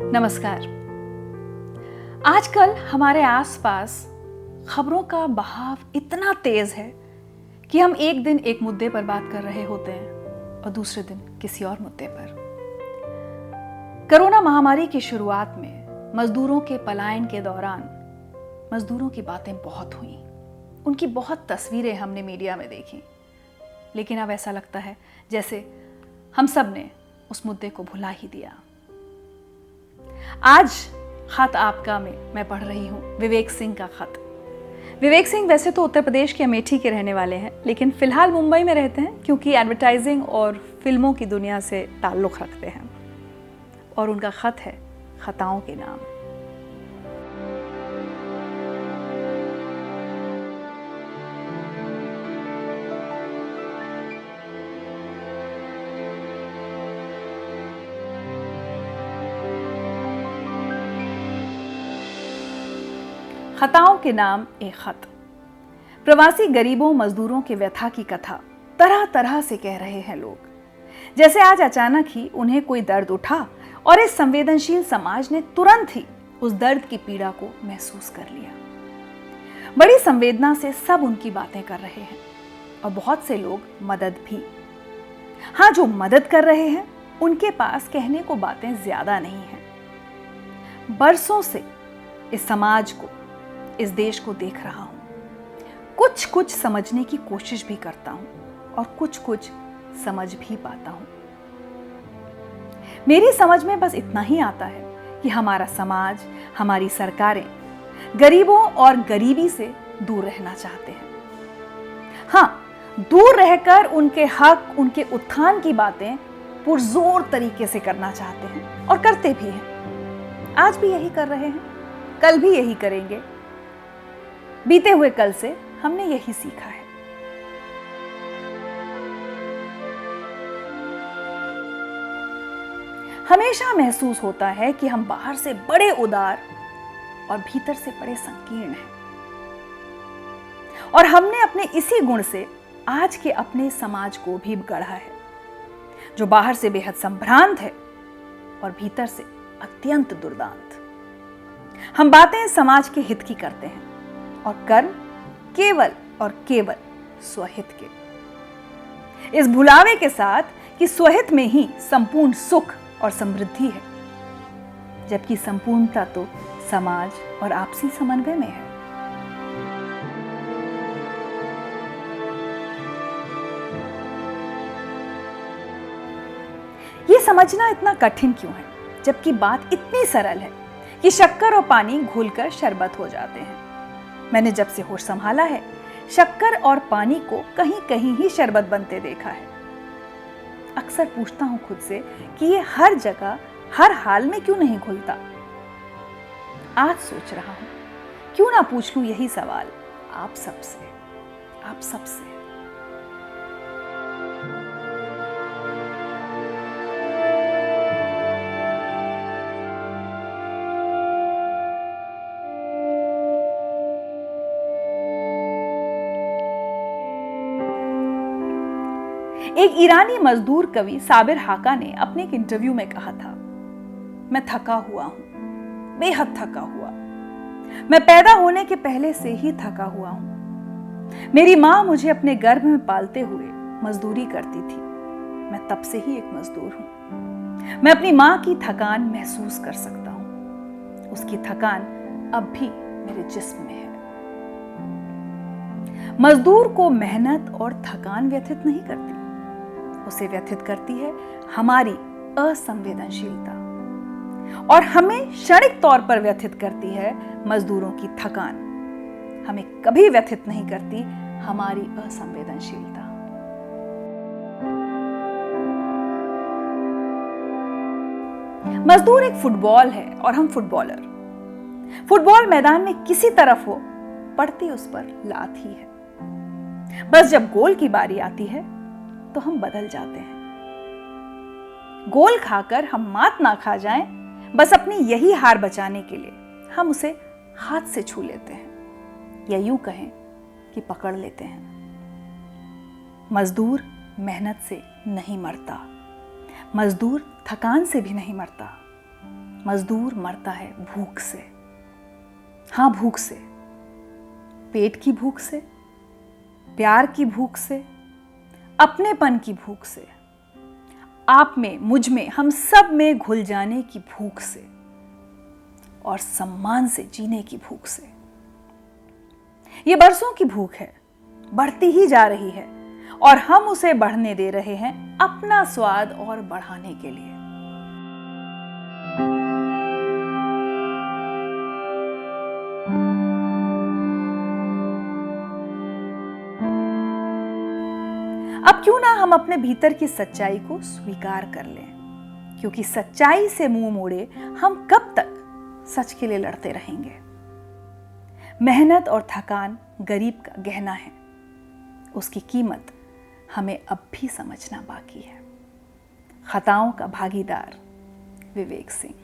नमस्कार। आजकल हमारे आसपास खबरों का बहाव इतना तेज है कि हम एक दिन एक मुद्दे पर बात कर रहे होते हैं और दूसरे दिन किसी और मुद्दे पर। कोरोना महामारी की शुरुआत में मजदूरों के पलायन के दौरान मजदूरों की बातें बहुत हुई, उनकी बहुत तस्वीरें हमने मीडिया में देखी, लेकिन अब ऐसा लगता है जैसे हम सब ने उस मुद्दे को भुला ही दिया। आज खत आपका में मैं पढ़ रही हूँ विवेक सिंह का खत। विवेक सिंह वैसे तो उत्तर प्रदेश के अमेठी के रहने वाले हैं, लेकिन फिलहाल मुंबई में रहते हैं क्योंकि एडवर्टाइजिंग और फिल्मों की दुनिया से ताल्लुक़ रखते हैं। और उनका खत है खताओं के नाम। खताओं के नाम एक खत। प्रवासी गरीबों मजदूरों के व्यथा की कथा तरह तरह से कह रहे हैं लोग, जैसे आज अचानक ही उन्हें कोई दर्द उठा और इस संवेदनशील समाज ने तुरंत ही उस दर्द की पीड़ा को महसूस कर लिया। बड़ी संवेदना से सब उनकी बातें कर रहे हैं और बहुत से लोग मदद भी। हाँ, जो मदद कर रहे हैं उनके पास कहने को बातें ज्यादा नहीं हैं। बरसों से इस समाज को, इस देश को देख रहा हूं, कुछ कुछ समझने की कोशिश भी करता हूं और कुछ कुछ समझ भी पाता हूं। मेरी समझ में बस इतना ही आता है कि हमारा समाज, हमारी सरकारें गरीबों और गरीबी से दूर रहना चाहते हैं। हां, दूर रहकर उनके हक, उनके उत्थान की बातें पुरजोर तरीके से करना चाहते हैं और करते भी हैं। आज भी यही कर रहे हैं, कल भी यही करेंगे। बीते हुए कल से हमने यही सीखा है। हमेशा महसूस होता है कि हम बाहर से बड़े उदार और भीतर से बड़े संकीर्ण हैं, और हमने अपने इसी गुण से आज के अपने समाज को भी गढ़ा है, जो बाहर से बेहद संभ्रांत है और भीतर से अत्यंत दुर्दांत। हम बातें समाज के हित की करते हैं और कर्म केवल और केवल स्वहित के, इस भुलावे के साथ कि स्वहित में ही संपूर्ण सुख और समृद्धि है, जबकि संपूर्णता तो समाज और आपसी समन्वय में है। ये समझना इतना कठिन क्यों है, जबकि बात इतनी सरल है कि शक्कर और पानी घुलकर शरबत हो जाते हैं। मैंने जब से होश संभाला है, शक्कर और पानी को कहीं कहीं ही शरबत बनते देखा है। अक्सर पूछता हूं खुद से कि ये हर जगह हर हाल में क्यों नहीं घुलता। आज सोच रहा हूं क्यों ना पूछ लूं यही सवाल आप सबसे। एक ईरानी मजदूर कवि साबिर हाका ने अपने एक इंटरव्यू में कहा था, मैं थका हुआ हूं, बेहद थका हुआ। मैं पैदा होने के पहले से ही थका हुआ हूं। मेरी मां मुझे अपने गर्भ में पालते हुए मजदूरी करती थी। मैं तब से ही एक मजदूर हूं। मैं अपनी मां की थकान महसूस कर सकता हूं। उसकी थकान अब भी मेरे जिस्म में है। मजदूर को मेहनत और थकान व्यथित नहीं करती, उसे व्यथित करती है हमारी असंवेदनशीलता, और हमें क्षणिक तौर पर व्यथित करती है मजदूरों की थकान। हमें कभी व्यथित नहीं करती हमारी असंवेदनशीलता। मजदूर एक फुटबॉल है और हम फुटबॉलर। फुटबॉल मैदान में किसी तरफ हो, पड़ती उस पर लात ही है। बस जब गोल की बारी आती है तो हम बदल जाते हैं। गोल खाकर हम मात ना खा जाएं, बस अपनी यही हार बचाने के लिए हम उसे हाथ से छू लेते हैं, या यूं कहें कि पकड़ लेते हैं। मजदूर मेहनत से नहीं मरता, मजदूर थकान से भी नहीं मरता। मजदूर मरता है भूख से। हाँ, भूख से, पेट की भूख से, प्यार की भूख से, अपनेपन की भूख से, आप में, मुझ में, हम सब में घुल जाने की भूख से और सम्मान से जीने की भूख से। ये बरसों की भूख है, बढ़ती ही जा रही है और हम उसे बढ़ने दे रहे हैं अपना स्वाद और बढ़ाने के लिए। अब क्यों ना हम अपने भीतर की सच्चाई को स्वीकार कर लें, क्योंकि सच्चाई से मुंह मोड़े हम कब तक सच के लिए लड़ते रहेंगे। मेहनत और थकान गरीब का गहना है, उसकी कीमत हमें अब भी समझना बाकी है। खताओं का भागीदार, विवेक सिंह।